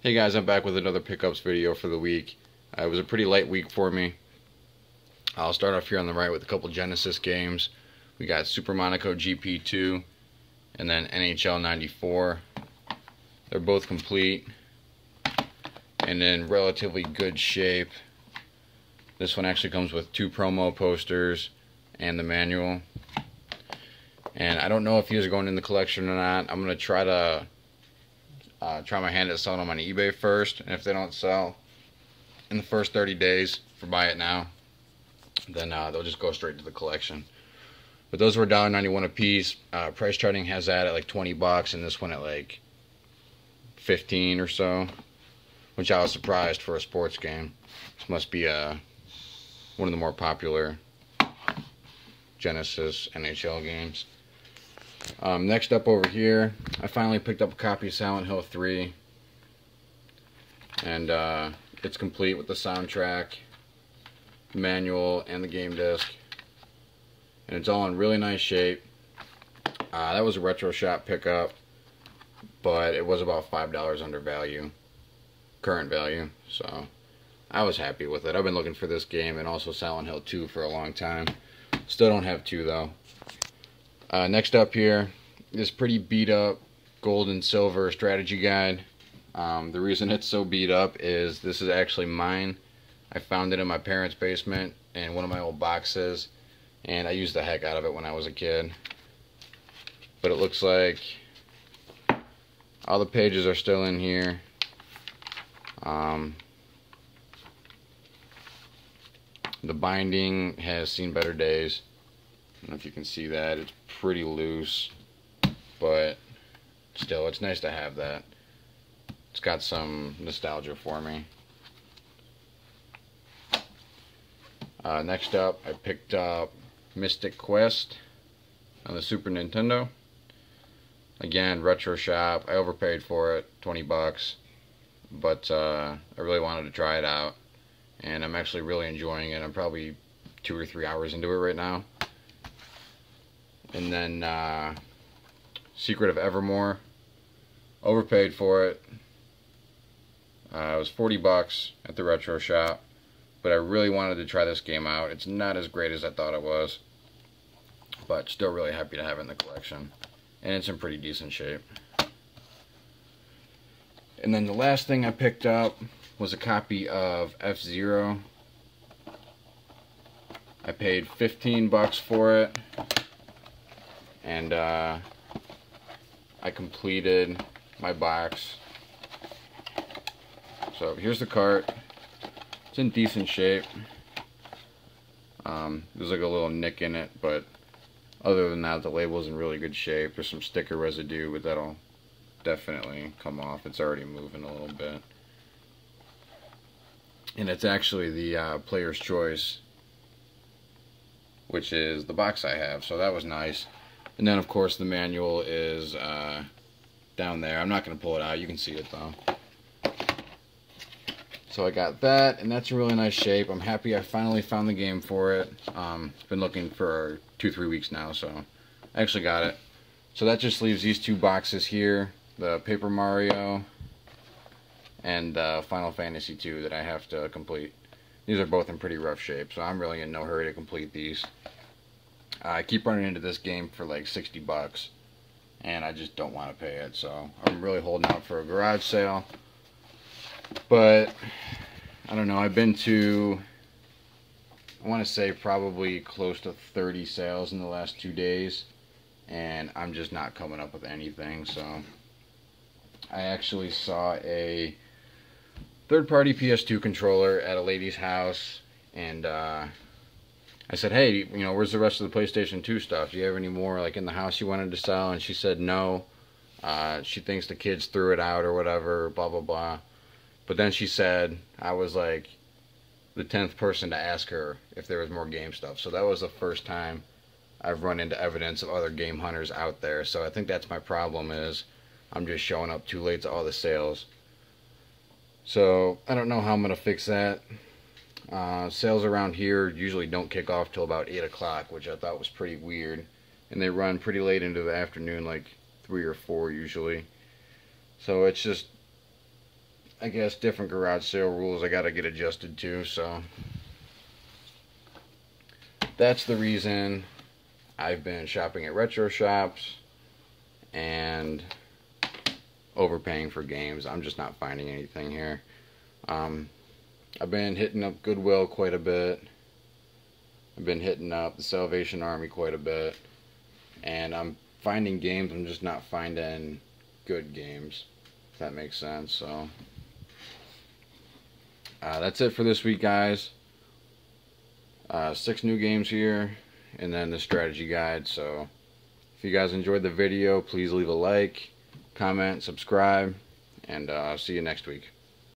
Hey guys, I'm back with another pickups video for the week. It was a pretty light week for me. I'll start off here on the right with a couple Genesis games. We got Super Monaco GP2 and then NHL 94. They're both complete and in relatively good shape. This one actually comes with 2 promo posters and the manual. And I don't know if these are going in the collection or not. I'm going to try my hand at selling them on eBay first, and if they don't sell in the first 30 days for buy it now, then they'll just go straight to the collection. But those were $1.91 a piece. Price charting has that at like 20 bucks, and this one at like 15 or so, which I was surprised for a sports game. This must be one of the more popular Genesis NHL games. Next up over here, I finally picked up a copy of Silent Hill 3, and it's complete with the soundtrack, manual, and the game disc, and it's all in really nice shape. That was a Retro Shop pickup, but it was about $5 under value, current value, so I was happy with it. I've been looking for this game and also Silent Hill 2 for a long time. Still don't have 2 though. Next up here, this pretty beat up gold and silver strategy guide. The reason it's so beat up is this is actually mine. I found it in my parents' basement in one of my old boxes, and I used the heck out of it when I was a kid. But it looks like all the pages are still in here. The binding has seen better days. I don't know if you can see that. It's pretty loose, but still, it's nice to have that. It's got some nostalgia for me. Next up, I picked up Mystic Quest on the Super Nintendo. Again, Retro Shop. I overpaid for it, 20 bucks, but I really wanted to try it out, and I'm actually really enjoying it. I'm probably 2 or 3 hours into it right now. And then Secret of Evermore, overpaid for it. It was 40 bucks at the Retro Shop, but I really wanted to try this game out. It's not as great as I thought it was, but still really happy to have it in the collection, and it's in pretty decent shape. And then the last thing I picked up was a copy of F-Zero. I paid 15 bucks for it, and I completed my box. So here's the cart. It's in decent shape. There's like a little nick in it, but other than that, the label's in really good shape. There's some sticker residue, but that'll definitely come off. It's already moving a little bit. And it's actually the Player's Choice, which is the box I have, so that was nice. And then of course the manual is down there. I'm not going to pull it out, you can see it though. So I got that, and that's in really nice shape. I'm happy I finally found the game for it. Been looking for 2-3 weeks now, so I actually got it. So that just leaves these 2 boxes here, the Paper Mario and Final Fantasy 2 that I have to complete. These are both in pretty rough shape, so I'm really in no hurry to complete these. I keep running into this game for like 60 bucks, and I just don't want to pay it, so I'm really holding out for a garage sale. But I don't know, I've been to, I want to say probably close to 30 sales in the last 2 days, and I'm just not coming up with anything. So I actually saw a third-party PS2 controller at a lady's house, and I said, hey, you know, where's the rest of the PlayStation 2 stuff? Do you have any more like in the house you wanted to sell? And she said no. She thinks the kids threw it out or whatever, blah, blah, blah. But then she said I was like the 10th person to ask her if there was more game stuff. So that was the first time I've run into evidence of other game hunters out there. So I think that's my problem, is I'm just showing up too late to all the sales. So I don't know how I'm going to fix that. Sales around here usually don't kick off till about 8 o'clock, which I thought was pretty weird. And they run pretty late into the afternoon, like 3 or 4 usually. So it's just, I guess, different garage sale rules I gotta get adjusted to, so that's the reason I've been shopping at retro shops and overpaying for games. I'm just not finding anything here. I've been hitting up Goodwill quite a bit. I've been hitting up the Salvation Army quite a bit. And I'm finding games, I'm just not finding good games, if that makes sense. So that's it for this week, guys. 6 new games here, and then the strategy guide. So if you guys enjoyed the video, please leave a like, comment, subscribe, and I'll see you next week.